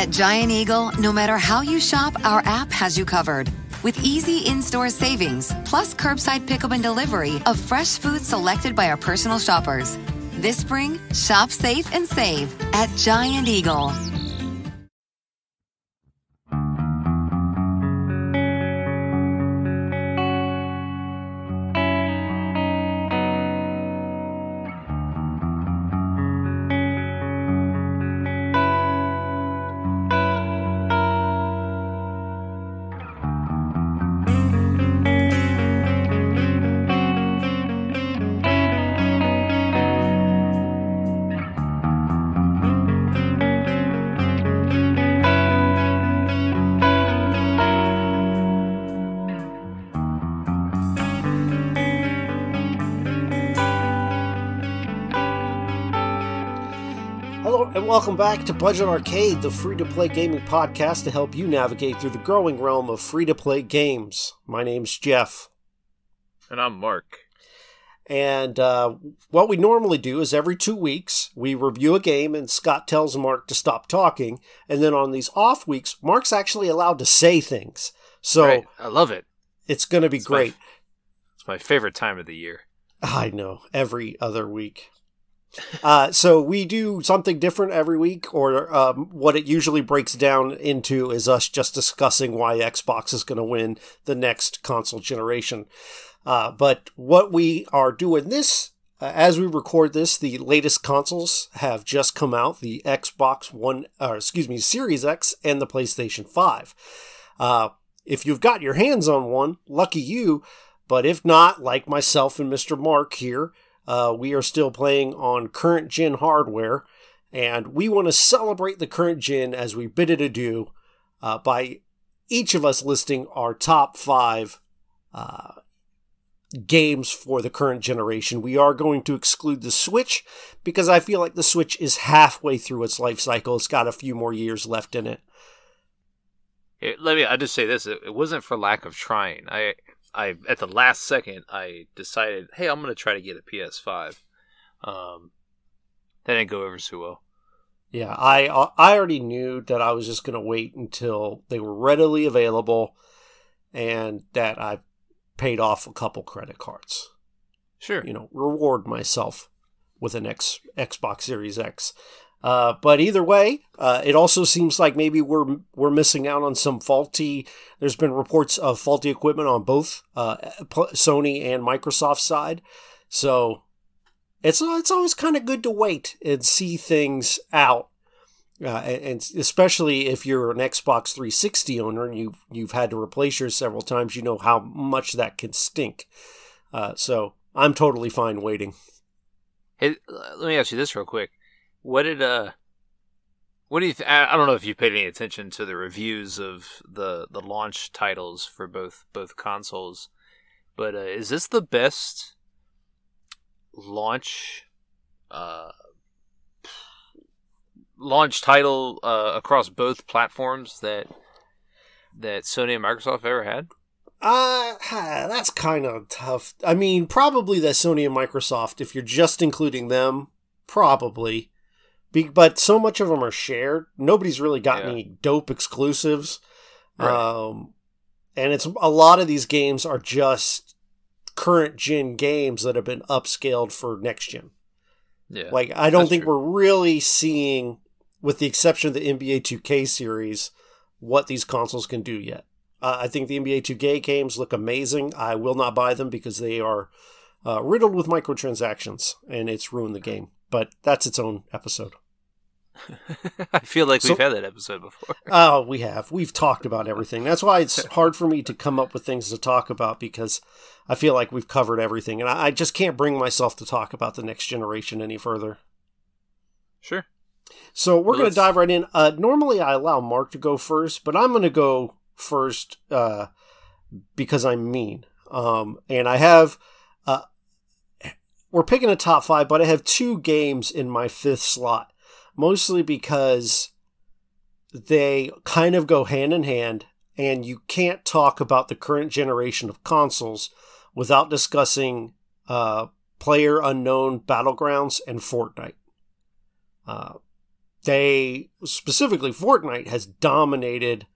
At Giant Eagle, no matter how you shop, our app has you covered. With easy in-store savings, plus curbside pickup and delivery of fresh food selected by our personal shoppers. This spring, shop safe and save at Giant Eagle. And welcome back to Budget Arcade, the free-to-play gaming podcast to help you navigate through the growing realm of free-to-play games. My name's Jeff. And I'm Mark. And what we normally do is every 2 weeks, we review a game and Scott tells Mark to stop talking. And then on these off weeks, Mark's actually allowed to say things. So right. I love it. It's going to be great. It's my favorite time of the year. I know, every other week. So we do something different every week, or what it usually breaks down into is us just discussing why Xbox is going to win the next console generation. But what we are doing this, as we record this, the latest consoles have just come out, the Series X and the PlayStation 5. If you've got your hands on one, lucky you, but if not, like myself and Mr. Mark here, we are still playing on current gen hardware, and we want to celebrate the current gen as we bid it adieu by each of us listing our top 5 games for the current generation. We are going to exclude the Switch because I feel like the Switch is halfway through its life cycle. It's got a few more years left in it. I just say this. It wasn't for lack of trying. I at the last second, I decided, hey, I'm going to try to get a PS5. That didn't go over so well. Yeah, I already knew that I was just going to wait until they were readily available and that I paid off a couple credit cards. Sure. Reward myself with an Xbox Series X. But either way, it also seems like maybe we're missing out on some faulty. There's been reports of faulty equipment on both Sony and Microsoft side, so it's always kind of good to wait and see things out, and especially if you're an Xbox 360 owner and you've had to replace yours several times, you know how much that can stink. So I'm totally fine waiting. Hey, let me ask you this real quick. What do you I don't know if you paid any attention to the reviews of the launch titles for both consoles, but is this the best launch title across both platforms that Sony and Microsoft ever had? That's kind of tough. I mean, probably that Sony and Microsoft, if you're just including them, probably. But so much of them are shared. Nobody's really got any dope exclusives. Right. And it's a lot of these games are just current gen games that have been upscaled for next gen. Yeah. Like, I don't think we're really seeing, with the exception of the NBA 2K series, what these consoles can do yet. I think the NBA 2K games look amazing. I will not buy them because they are riddled with microtransactions, and it's ruined the game. But that's its own episode. I feel like we've had that episode before. Oh, we have. We've talked about everything. That's why it's hard for me to come up with things to talk about, because I feel like we've covered everything. And I just can't bring myself to talk about the next generation any further. Sure. So we're going to dive right in. Normally I allow Mark to go first, but I'm going to go first because I'm mean. And I have... we're picking a top 5, but I have 2 games in my 5th slot, mostly because they kind of go hand in hand, and you can't talk about the current generation of consoles without discussing PlayerUnknown Battlegrounds and Fortnite. specifically Fortnite, has dominated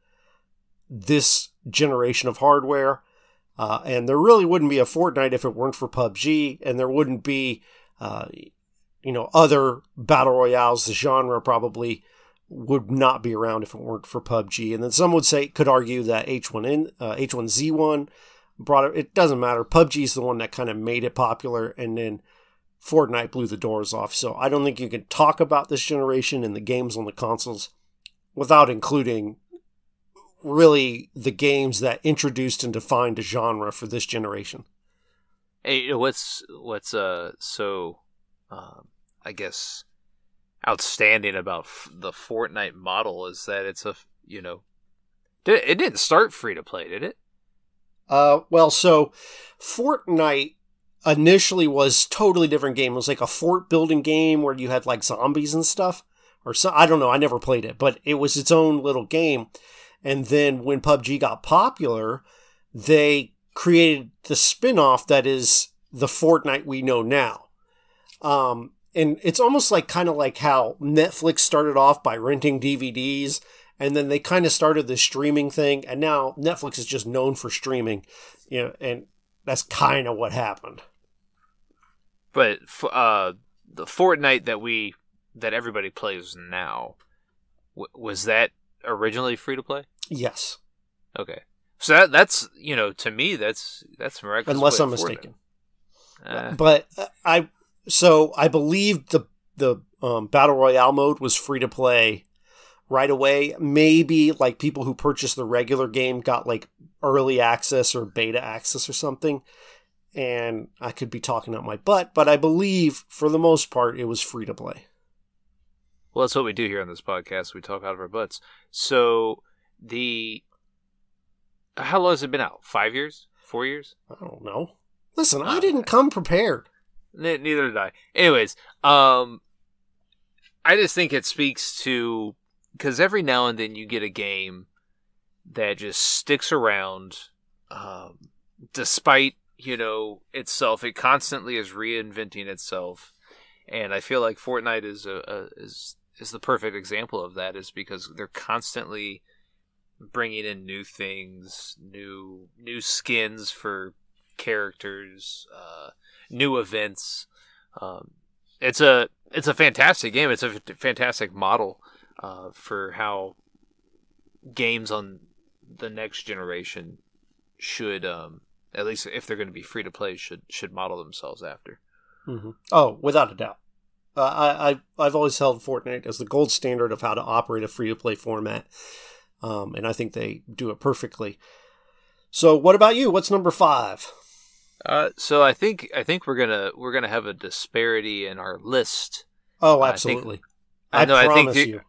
this generation of hardware. And there really wouldn't be a Fortnite if it weren't for PUBG, and there wouldn't be, other battle royales. The genre probably would not be around if it weren't for PUBG. And then some could argue that H1Z1 brought it. It doesn't matter. PUBG is the one that kind of made it popular, and then Fortnite blew the doors off. So I don't think you can talk about this generation and the games on the consoles without including really the games that introduced and defined a genre for this generation. Hey, what's I guess outstanding about the Fortnite model is that it's it didn't start free to play, did it? So Fortnite initially was totally different game. It was like a fort building game where you had like zombies and stuff, or so. I don't know. I never played it, but it was its own little game. And then when PUBG got popular, they created the spin-off that is the Fortnite we know now. And it's almost like kind of like how Netflix started off by renting DVDs, and then they kind of started the streaming thing, and now Netflix is just known for streaming, and that's kind of what happened. But the Fortnite that everybody plays now, was that originally free to play? Yes. Okay. So that's to me that's miraculous. Unless I'm mistaken. But I believe the Battle Royale mode was free to play right away. Maybe like people who purchased the regular game got like early access or beta access or something. And I could be talking out my butt, but I believe for the most part it was free to play. Well, that's what we do here on this podcast. We talk out of our butts. So how long has it been out? 5 years? 4 years? I don't know. Listen, I didn't come prepared. Neither did I. Anyways, I just think it speaks to, because every now and then you get a game that just sticks around, despite itself. It constantly is reinventing itself, and I feel like Fortnite is the perfect example of that. Is because they're constantly bringing in new things, new skins for characters, new events. It's a fantastic game. It's a fantastic model for how games on the next generation should, at least if they're going to be free to play, should model themselves after. Mm-hmm. Oh, without a doubt. I've always held Fortnite as the gold standard of how to operate a free to play format, and I think they do it perfectly. So, what about you? What's number 5? So I think we're gonna have a disparity in our list. Oh, absolutely. I promise you.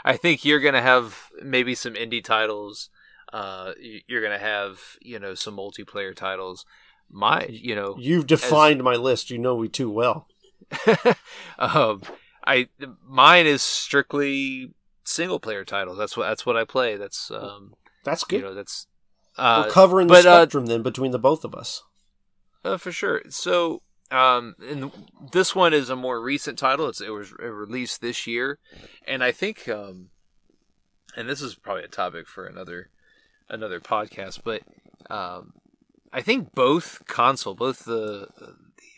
I think you're gonna have maybe some indie titles. You're gonna have some multiplayer titles. You've defined my list. You know me too well. Mine is strictly single player titles. That's what I play. That's good. We're covering the spectrum then between the both of us. For sure. So, and this one is a more recent title. It was released this year, and I think, and this is probably a topic for another podcast, but I think both the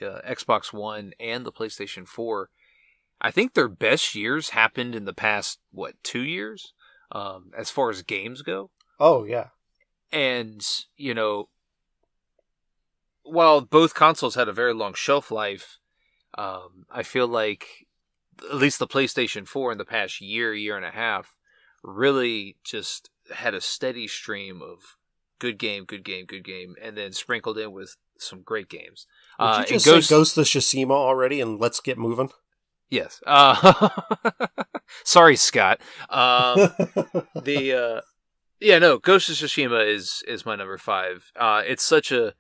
Xbox One and the PlayStation 4, I think their best years happened in the past 2 years, as far as games go. Oh yeah. And, while both consoles had a very long shelf life, I feel like at least the PlayStation 4 in the past year and a half really just had a steady stream of good game, and then sprinkled in with some great games. Did you just say Ghost of Tsushima already, and let's get moving? Yes. Sorry, Scott. Yeah, no, Ghost of Tsushima is my number 5. It's such a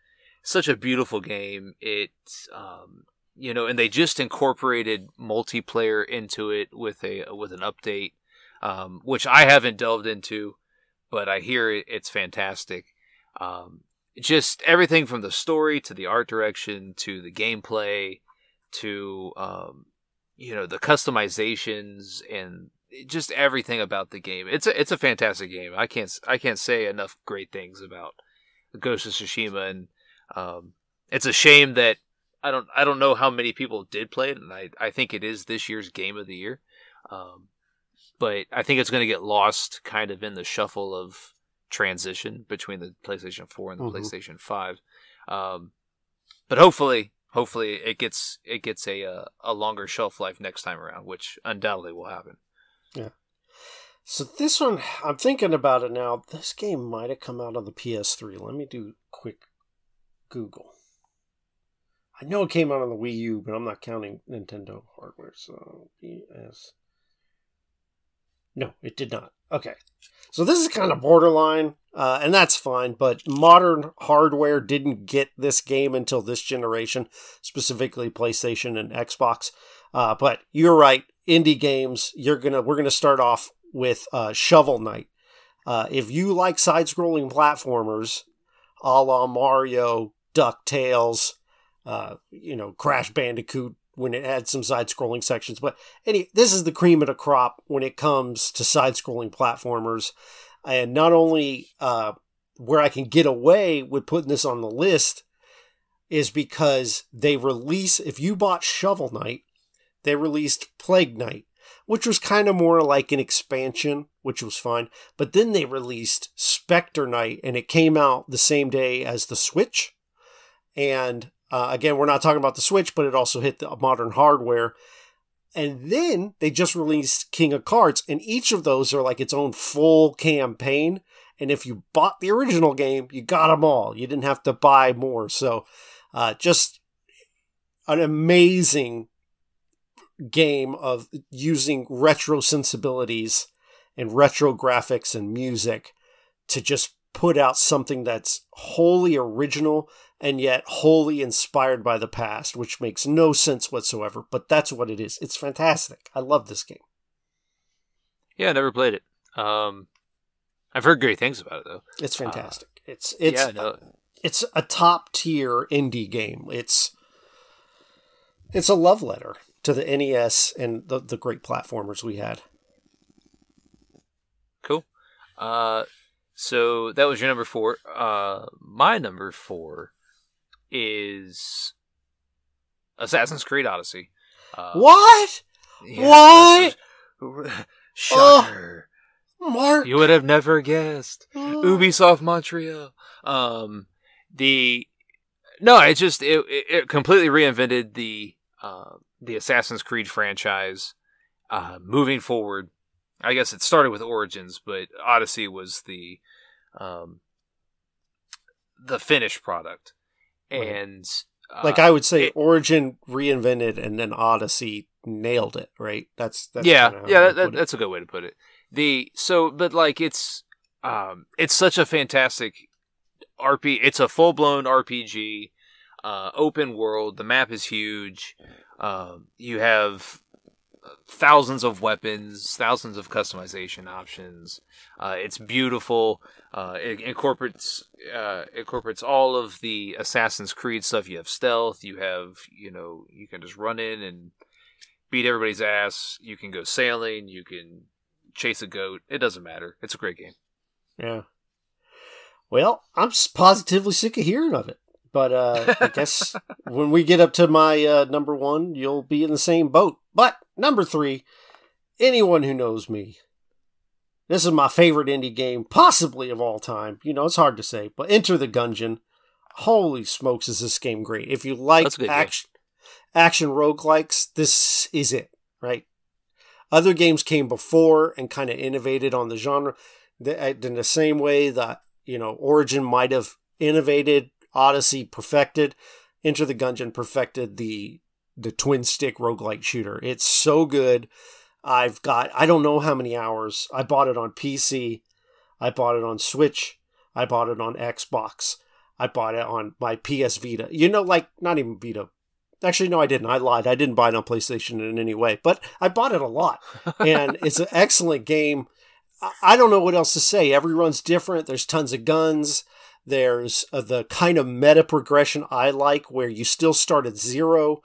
beautiful game. It, and they just incorporated multiplayer into it with an update, which I haven't delved into, but I hear it's fantastic. Just everything from the story to the art direction to the gameplay to the customizations and just everything about the game. It's a fantastic game. I can't say enough great things about Ghost of Tsushima, and it's a shame that I don't know how many people did play it, and I think it is this year's game of the year. But I think it's going to get lost kind of in the shuffle of transition between the PlayStation 4 and the PlayStation 5. But hopefully it gets a longer shelf life next time around, which undoubtedly will happen. Yeah. So this one, I'm thinking about it now. This game might have come out on the PS3. Let me do a quick Google. I know it came out on the Wii U, but I'm not counting Nintendo hardware. So PS. No, it did not. Okay. So this is kind of borderline, and that's fine, but modern hardware didn't get this game until this generation, specifically PlayStation and Xbox. But you're right, indie games, we're gonna start off with Shovel Knight. If you like side-scrolling platformers, a la Mario, DuckTales, Crash Bandicoot, when it had some side-scrolling sections. But this is the cream of the crop when it comes to side-scrolling platformers. And not only where I can get away with putting this on the list is because if you bought Shovel Knight, they released Plague Knight, which was kind of more like an expansion, which was fine. But then they released Spectre Knight, and it came out the same day as the Switch. And again, we're not talking about the Switch, but it also hit the modern hardware. And then they just released King of Cards, and each of those are like its own full campaign. And if you bought the original game, you got them all. You didn't have to buy more. So just an amazing game of using retro sensibilities and retro graphics and music to just put out something that's wholly original and yet wholly inspired by the past, which makes no sense whatsoever, but that's what it is. It's fantastic. I love this game. Yeah, I never played it. I've heard great things about it, though. It's fantastic. It's a top tier indie game. It's a love letter to the NES and the great platformers we had. Cool. So that was your number 4. My number 4 is Assassin's Creed Odyssey. What? Yeah, what? Shocker. Mark. You would have never guessed. Ubisoft Montreal. It completely reinvented the Assassin's Creed franchise. Moving forward, I guess it started with Origins, but Odyssey was the finished product. And I would say Origin reinvented, and then Odyssey nailed it. Right? That's that's a good way to put it. It's such a fantastic RP. It's a full blown RPG, open world. The map is huge. You have thousands of weapons, thousands of customization options. It's beautiful. It incorporates all of the Assassin's Creed stuff. You have stealth. You have, you can just run in and beat everybody's ass. You can go sailing. You can chase a goat. It doesn't matter. It's a great game. Yeah. Well, I'm positively sick of hearing of it. But I guess when we get up to my number 1, you'll be in the same boat. But number 3, anyone who knows me, this is my favorite indie game, possibly of all time. It's hard to say, but Enter the Gungeon. Holy smokes, is this game great. If you like action roguelikes, this is it, right? Other games came before and kind of innovated on the genre. In the same way that, Origin might have innovated, Odyssey perfected, Enter the Gungeon perfected the twin stick roguelike shooter. It's so good. I don't know how many hours. I bought it on PC. I bought it on Switch. I bought it on Xbox. I bought it on my PS Vita. Not even Vita. Actually, no, I didn't. I lied. I didn't buy it on PlayStation in any way, but I bought it a lot. And it's an excellent game. I don't know what else to say. Every run's different. There's tons of guns. There's the kind of meta progression I like, where you still start at 0,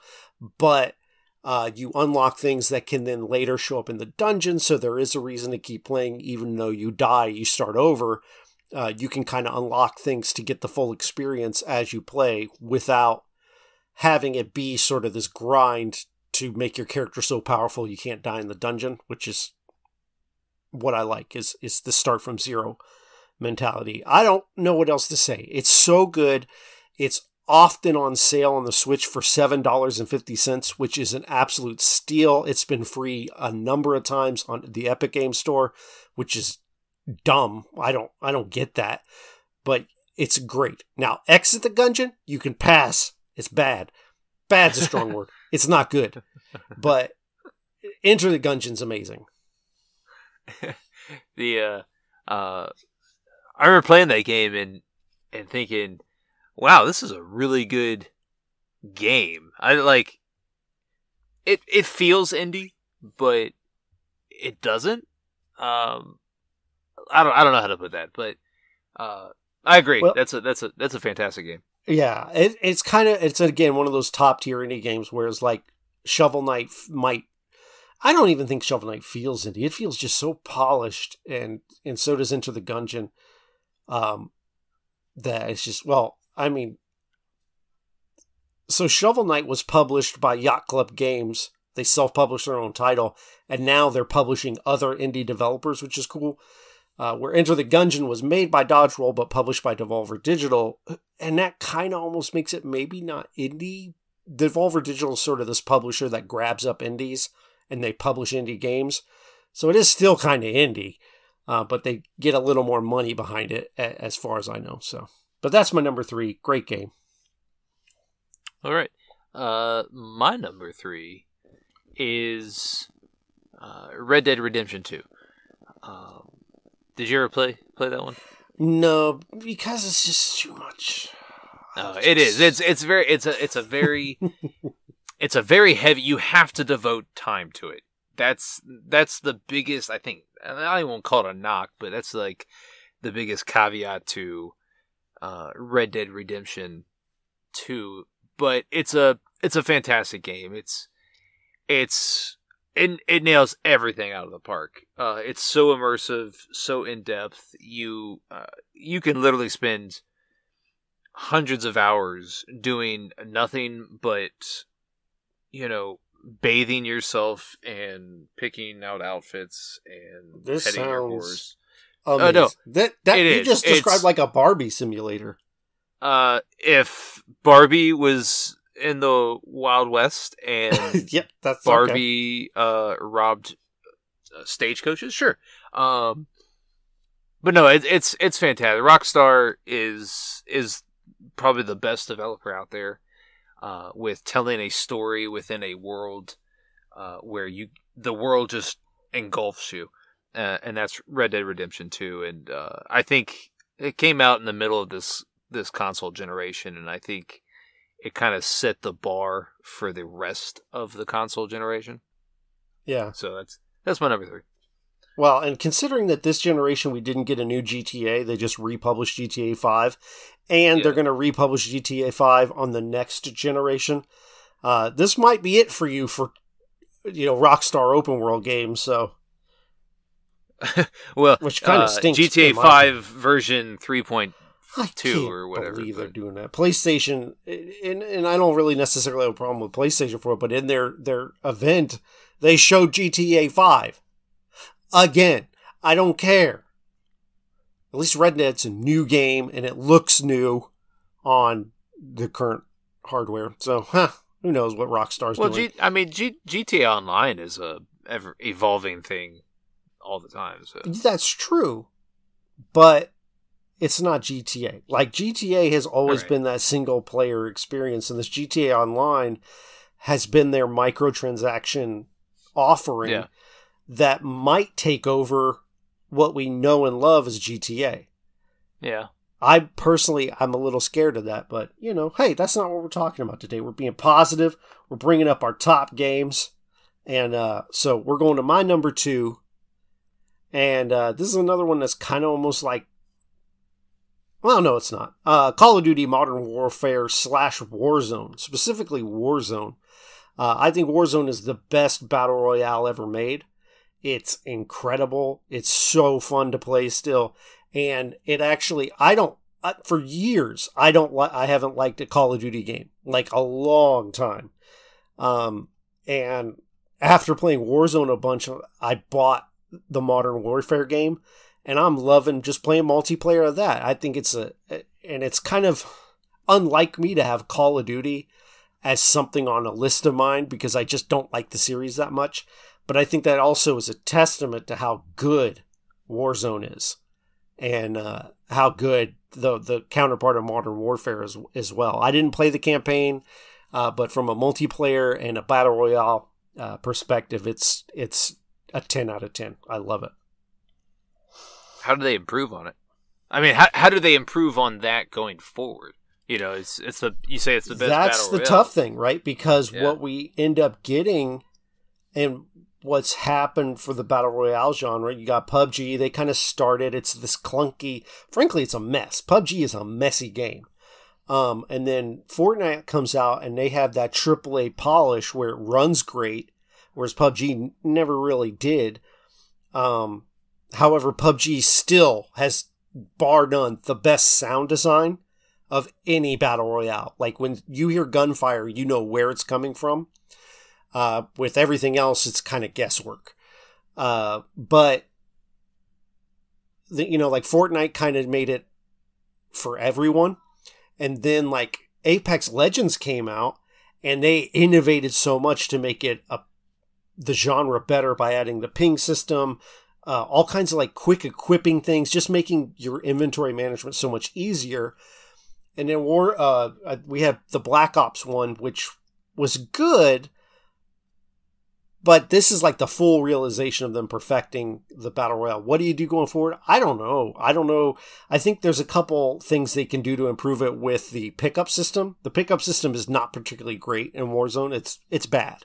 but You unlock things that can then later show up in the dungeon, so there is a reason to keep playing. Even though you die, you start over. You can kind of unlock things to get the full experience as you play without having it be sort of this grind to make your character so powerful you can't die in the dungeon, which is what I like, is the start from zero mentality. I don't know what else to say. It's so good. It's often on sale on the Switch for $7.50, which is an absolute steal. It's been free a number of times on the Epic Games Store, which is dumb. I don't get that, but it's great. Now, exit the dungeon, you can pass. It's bad. Bad's a strong word. It's not good, but Enter the Gungeon's amazing. I remember playing that game and thinking, wow, this is a really good game. I like it. It feels indie, but it doesn't. I don't know how to put that, but I agree. Well, that's a fantastic game. Yeah, it's again one of those top tier indie games. Whereas like Shovel Knight might. I don't even think Shovel Knight feels indie. It feels just so polished, and so does Enter the Gungeon. That it's just, well, I mean, so Shovel Knight was published by Yacht Club Games. They self-published their own title, and now they're publishing other indie developers, which is cool. Where Enter the Gungeon was made by Dodge Roll, but published by Devolver Digital, and that kind of almost makes it maybe not indie. Devolver Digital is sort of this publisher that grabs up indies, and they publish indie games. So it is still kind of indie, but they get a little more money behind it, as far as I know. So, but that's my number 3. Great game. All right. My number 3 is Red Dead Redemption 2. Did you ever play that one? No, because it's just too much. It is. It's a very it's a very heavy. You have to devote time to it. That's the biggest, I think. I don't even call it a knock, but that's like the biggest caveat to Red Dead Redemption 2. But it's a fantastic game. It nails everything out of the park. It's so immersive, so in depth. You can literally spend hundreds of hours doing nothing but, bathing yourself and picking out outfits and petting your horse. Amazing. No, that you just described like a Barbie simulator. If Barbie was in the Wild West and yep, that's Barbie robbed stagecoaches, sure. But no, it's fantastic. Rockstar is probably the best developer out there, with telling a story within a world where the world just engulfs you, and that's Red Dead Redemption 2. And I think it came out in the middle of this console generation, and I think it kind of set the bar for the rest of the console generation. Yeah. So that's my number 3. Well, and considering that this generation we didn't get a new GTA, they just republished GTA 5, and they're going to republish GTA 5 on the next generation. This might be it for you for, Rockstar open world games. So, well, which kind of stinks. GTA 5 version 3.2 or whatever. I believe they're doing that. PlayStation, and I don't really necessarily have a problem with PlayStation for it, but in their event, they showed GTA 5. Again, I don't care. At least Red Dead's a new game, and it looks new on the current hardware. So, who knows what Rockstar's doing. GTA Online is a ever-evolving thing all the time. So. That's true, but it's not GTA. Like, GTA has always been that single-player experience, and this GTA Online has been their microtransaction offering. Yeah. That might take over what we know and love as GTA. Yeah. I'm a little scared of that, but, hey, that's not what we're talking about today. We're being positive. We're bringing up our top games. And so we're going to my number 2. And this is another one that's kind of almost like, well, no, it's not. Call of Duty Modern Warfare / Warzone, specifically Warzone. I think Warzone is the best battle royale ever made. It's incredible. It's so fun to play still. And it actually, for years, I haven't liked a Call of Duty game, like a long time. And after playing Warzone a bunch, I bought the Modern Warfare game, and I'm loving just playing multiplayer of that. I think and it's kind of unlike me to have Call of Duty as something on a list of mine because I just don't like the series that much. But I think that also is a testament to how good Warzone is, and how good the counterpart of Modern Warfare is as well. I didn't play the campaign, but from a multiplayer and a battle royale perspective, it's a 10 out of 10. I love it. How do they improve on it? I mean, how do they improve on that going forward? You know, you say it's the best battle royale. That's the tough thing, right? Because what we end up getting, and what's happened for the battle royale genre, you got PUBG. They kind of started. It's this clunky. Frankly, it's a mess. PUBG is a messy game. And then Fortnite comes out, and they have that AAA polish where it runs great, whereas PUBG never really did. However, PUBG still has, bar none, the best sound design of any battle royale. Like when you hear gunfire, you know where it's coming from. With everything else, it's kind of guesswork. But like Fortnite kind of made it for everyone. And then like Apex Legends came out, and they innovated so much to make it the genre better by adding the ping system, all kinds of like quick equipping things, just making your inventory management so much easier. And then we had the Black Ops one, which was good, but this is like the full realization of them perfecting the battle royale. What do you do going forward? I don't know. I think there's a couple things they can do to improve it with the pickup system. The pickup system is not particularly great in Warzone. It's bad.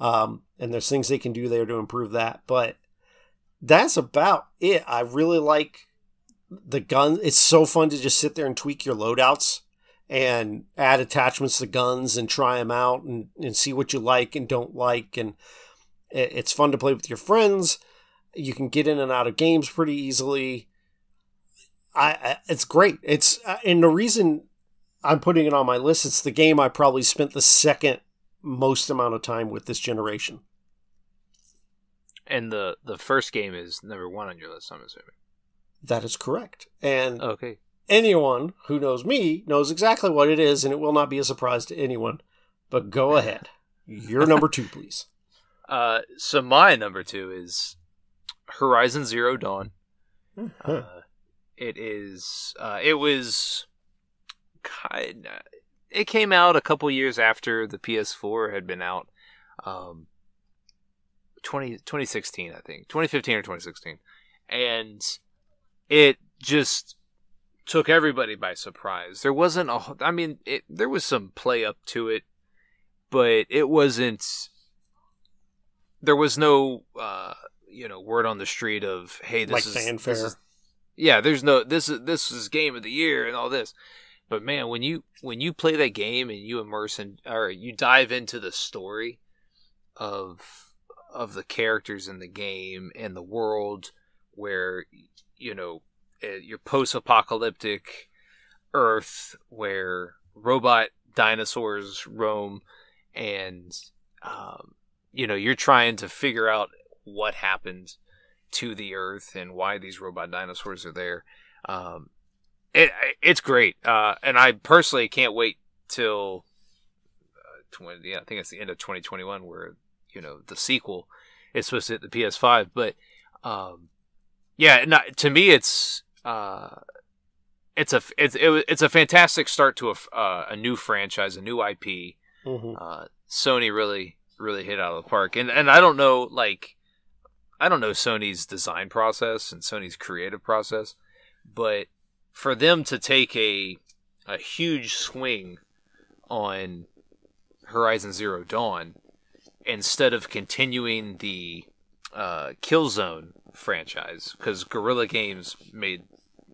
And there's things they can do there to improve that. But that's about it. I really like the gun. It's so fun to just sit there and tweak your loadouts and add attachments to guns and try them out and see what you like and don't like. And it's fun to play with your friends. You can get in and out of games pretty easily. It's great. And the reason I'm putting it on my list, it's the game I probably spent the second most amount of time with this generation. And the first game is number 1 on your list, I'm assuming. That is correct. And okay. Anyone who knows me knows exactly what it is, and it will not be a surprise to anyone. But go ahead. Your number 2, please. So my number 2 is Horizon Zero Dawn. It came out a couple years after the PS4 had been out. 2016, I think. 2015 or 2016. And it just took everybody by surprise. There wasn't there was some play up to it, but it wasn't, there was no, word on the street of, hey, this is fanfare. This is game of the year and all this. But man, when you play that game and you you dive into the story of the characters in the game and the world where, your post-apocalyptic Earth where robot dinosaurs roam and, you're trying to figure out what happened to the Earth and why these robot dinosaurs are there. It's great. And I personally can't wait till, I think it's the end of 2021 where, the sequel is supposed to hit the PS5. But, to me, it's a fantastic start to a new franchise, a new IP. Mm-hmm. Sony really hit out of the park, and I don't know Sony's design process and Sony's creative process, but for them to take a huge swing on Horizon Zero Dawn instead of continuing the Killzone franchise, because Guerrilla Games made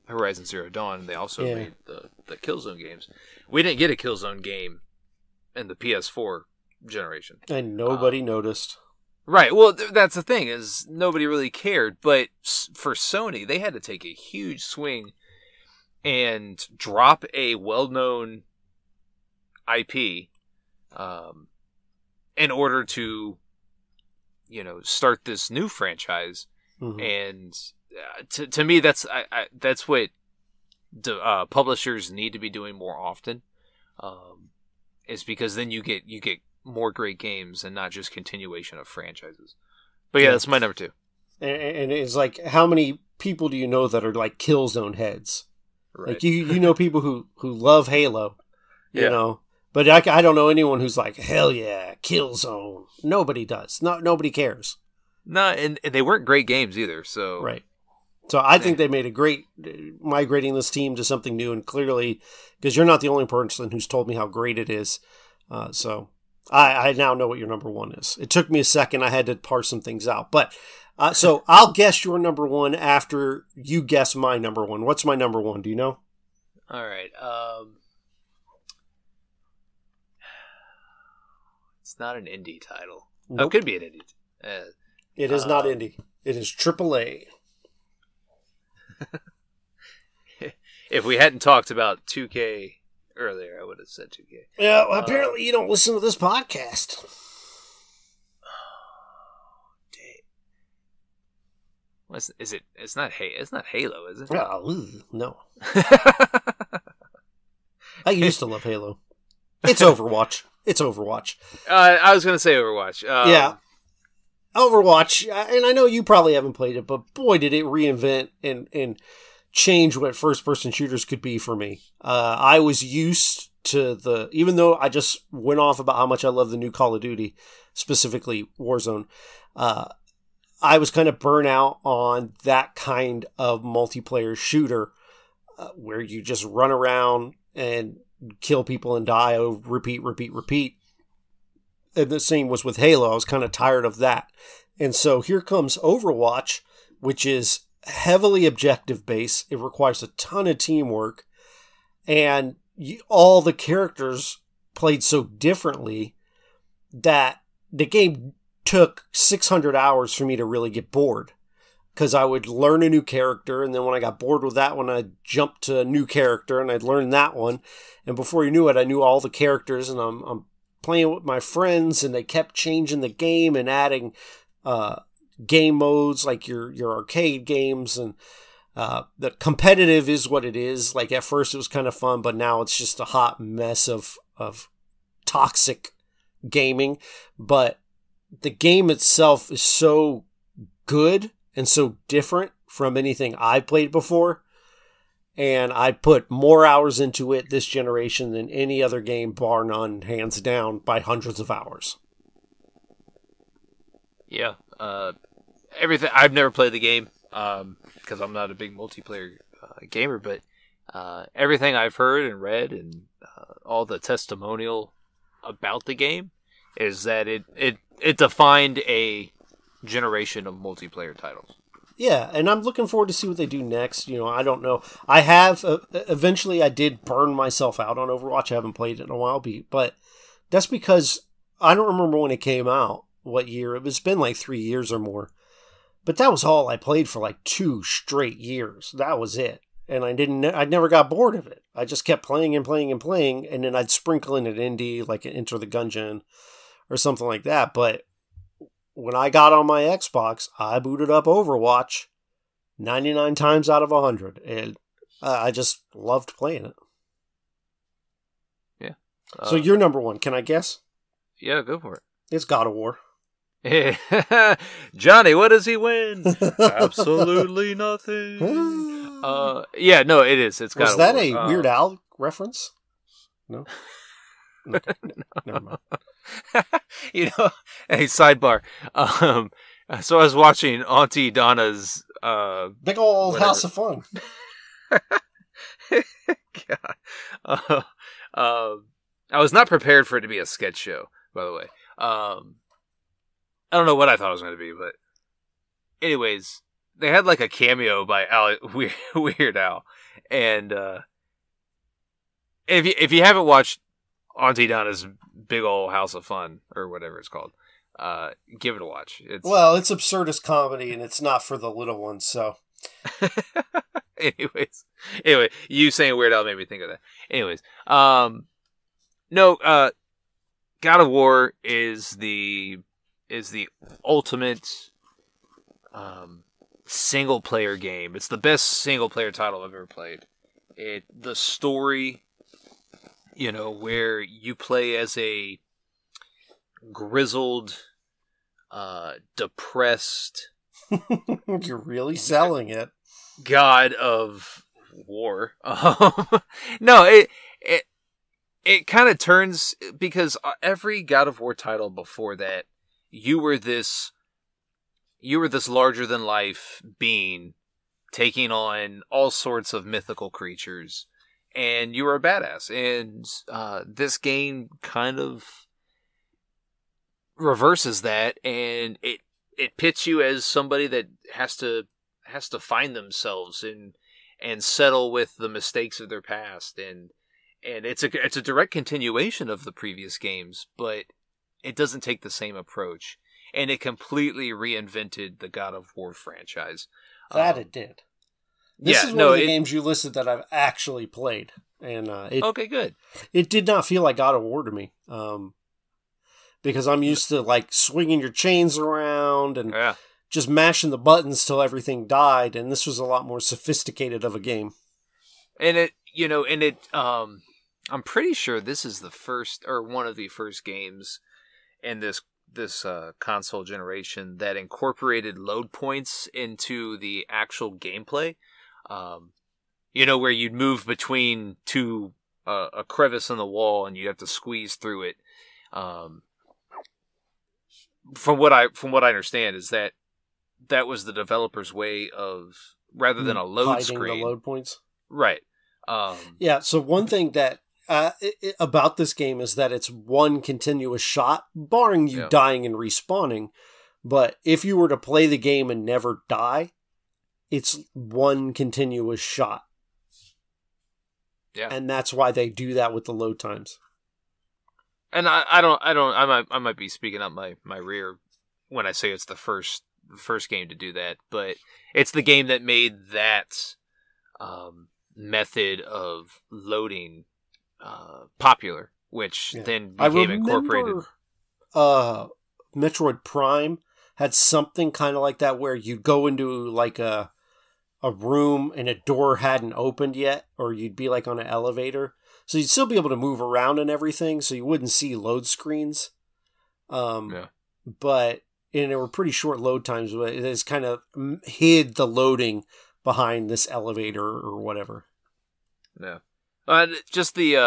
Horizon Zero Dawn, and they also made the Killzone games. We didn't get a Killzone game in the PS4 generation. And nobody noticed. Right. Well, that's the thing, is nobody really cared. But for Sony, they had to take a huge swing and drop a well-known IP in order to, start this new franchise. Mm-hmm. And to me, that's what publishers need to be doing more often. Is because then you get more great games and not just continuation of franchises. But yeah, that's my number 2. And it's like, how many people do you know that are like Killzone heads? Right. Like you know people who love Halo, you know, but I don't know anyone who's like, hell yeah, Killzone. Nobody does. Nobody cares. No, and they weren't great games either. So right. So I think they made a great migrating this team to something new, and clearly, because you're not the only person who's told me how great it is. So I now know what your number 1 is. It took me a second. I had to parse some things out, but so I'll guess your number 1 after you guess my number 1. What's my number 1? Do you know? All right. It's not an indie title. Nope. Oh, it could be an indie. It is not indie. It is AAA. If we hadn't talked about 2K earlier, I would have said 2K. Yeah, well, apparently you don't listen to this podcast. Is it? It's not Halo, is it? No. I used to love Halo. It's Overwatch. I was going to say Overwatch. Yeah. Overwatch, and I know you probably haven't played it, but boy, did it reinvent and change what first-person shooters could be for me. I was used to even though I just went off about how much I love the new Call of Duty, specifically Warzone, I was kind of burnt out on that kind of multiplayer shooter where you just run around and kill people and die, repeat. And the same was with Halo. I was kind of tired of that. And so here comes Overwatch, which is heavily objective based. It requires a ton of teamwork. And all the characters played so differently that the game took 600 hours for me to really get bored. Because I would learn a new character, and then when I got bored with that one, I'd jump to a new character, and I'd learn that one. And before you knew it, I knew all the characters, and I'm playing with my friends, and they kept changing the game and adding game modes like your arcade games, and the competitive is what it is. Like at first it was kind of fun, but now it's just a hot mess of toxic gaming. But the game itself is so good and so different from anything I've played before. And I put more hours into it this generation than any other game, bar none, hands down, by hundreds of hours. Yeah. Everything. I've never played the game because I'm not a big multiplayer gamer, but everything I've heard and read and all the testimonial about the game is that it defined a generation of multiplayer titles. Yeah, and I'm looking forward to see what they do next. You know, I don't know. I have, eventually I did burn myself out on Overwatch. I haven't played it in a while, but that's because I don't remember when it came out, what year. It's been like 3 years or more. But that was all I played for like 2 straight years. That was it. And I never got bored of it. I just kept playing and playing and playing, and then I'd sprinkle in an indie, like an Enter the Gungeon or something like that. But when I got on my Xbox, I booted up Overwatch 99 times out of 100. And I just loved playing it. Yeah. So you're number 1. Can I guess? Yeah, go for it. It's God of War. Johnny, what does he win? Absolutely nothing. Yeah, no, it is. It's God Was of that War. a Weird Al reference? No? Okay. Never mind. You know, hey, sidebar. So I was watching Auntie Donna's big old whatever. House of Fun. God. I was not prepared for it to be a sketch show, by the way. I don't know what I thought it was going to be, but anyways, they had like a cameo by Weird Al, and if you haven't watched Auntie Donna's Big Ol' House of Fun, or whatever it's called. Give it a watch. It's absurdist comedy, and it's not for the little ones, so... Anyway, you saying Weird Al made me think of that. Anyways, no, God of War is the ultimate single player game. It's the best single player title I've ever played. The story, where you play as a grizzled, depressed. You're really selling it. God of War. No, it kind of turns, because every God of War title before that, you were this larger than life being taking on all sorts of mythical creatures, and you were a badass. And this game kind of reverses that, and it pits you as somebody that has to find themselves and settle with the mistakes of their past, and it's a direct continuation of the previous games, but it doesn't take the same approach, and it completely reinvented the God of War franchise. It did. This is one of the games you listed that I've actually played, and okay, good. It did not feel like God of War to me, because I'm used to like swinging your chains around and. Yeah. Just mashing the buttons till everything died, and this was a lot more sophisticated of a game. And I'm pretty sure this is the first, or one of the first games in this console generation that incorporated load points into the actual gameplay. Where you'd move between a crevice in the wall, and you'd have to squeeze through it. From what I understand is that was the developer's way of, rather than a load screen, the load points. Right. So one thing that about this game is that it's one continuous shot, barring you dying and respawning. But if you were to play the game and never die, it's one continuous shot. Yeah. And that's why they do that with the load times. And I might be speaking up my rear when I say it's the first game to do that, but it's the game that made that method of loading popular, which then became incorporated. Metroid Prime had something kind of like that, where you'd go into like a room and a door hadn't opened yet, or you'd be like on an elevator, so you'd still be able to move around and everything, so you wouldn't see load screens. But and they were pretty short load times, but it has kind of hid the loading behind this elevator or whatever. Yeah. Just you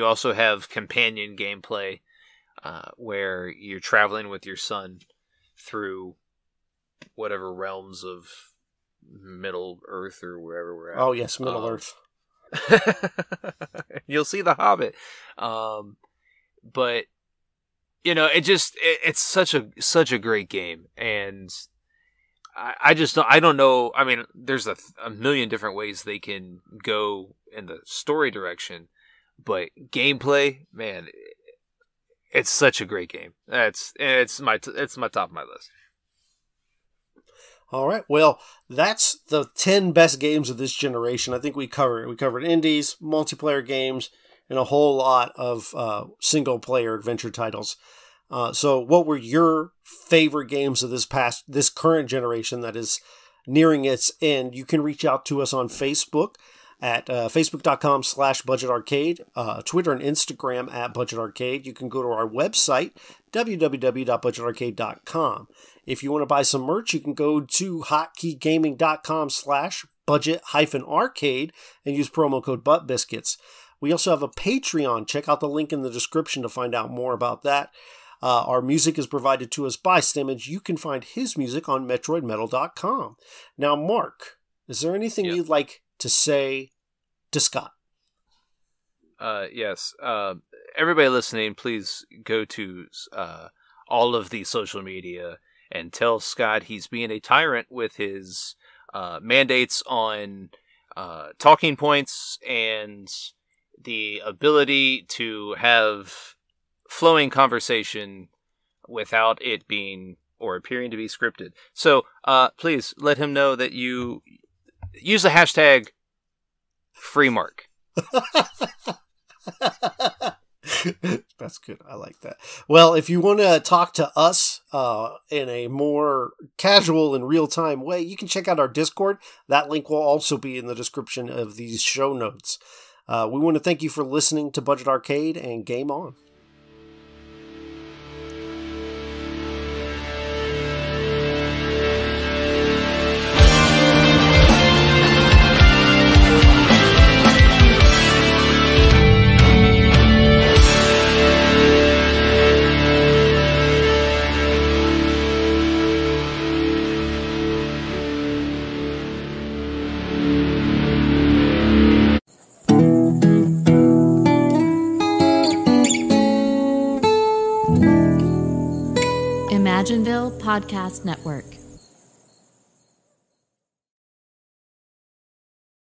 also have companion gameplay, where you're traveling with your son through whatever realms of Middle Earth or wherever we're at. Oh yes, Middle Earth. You'll see the Hobbit. But it's such a great game, and I don't know. I mean, there's a million different ways they can go in the story direction, but gameplay, man, it's such a great game. It's my top of my list. All right, well, that's the 10 best games of this generation. I think we covered indies, multiplayer games, and a whole lot of single-player adventure titles. So what were your favorite games of this current generation that is nearing its end? You can reach out to us on Facebook at facebook.com/budgetarcade, Twitter and Instagram at budgetarcade. You can go to our website, www.budgetarcade.com. If you want to buy some merch, you can go to hotkeygaming.com/budget-arcade and use promo code ButtBiscuits. We also have a Patreon. Check out the link in the description to find out more about that. Our music is provided to us by Stimmage. You can find his music on MetroidMetal.com. Now, Mark, is there anything you'd like to say to Scott? Yes. Everybody listening, please go to all of the social media and tell Scott he's being a tyrant with his mandates on talking points and the ability to have flowing conversation without it being or appearing to be scripted. So please let him know that you use the hashtag FreeMark. That's good. I like that. Well, if you want to talk to us in a more casual and real-time way, you can check out our Discord. That link will also be in the description of these show notes. We want to thank you for listening to Budget Arcade, and game on. Imagineville Podcast Network.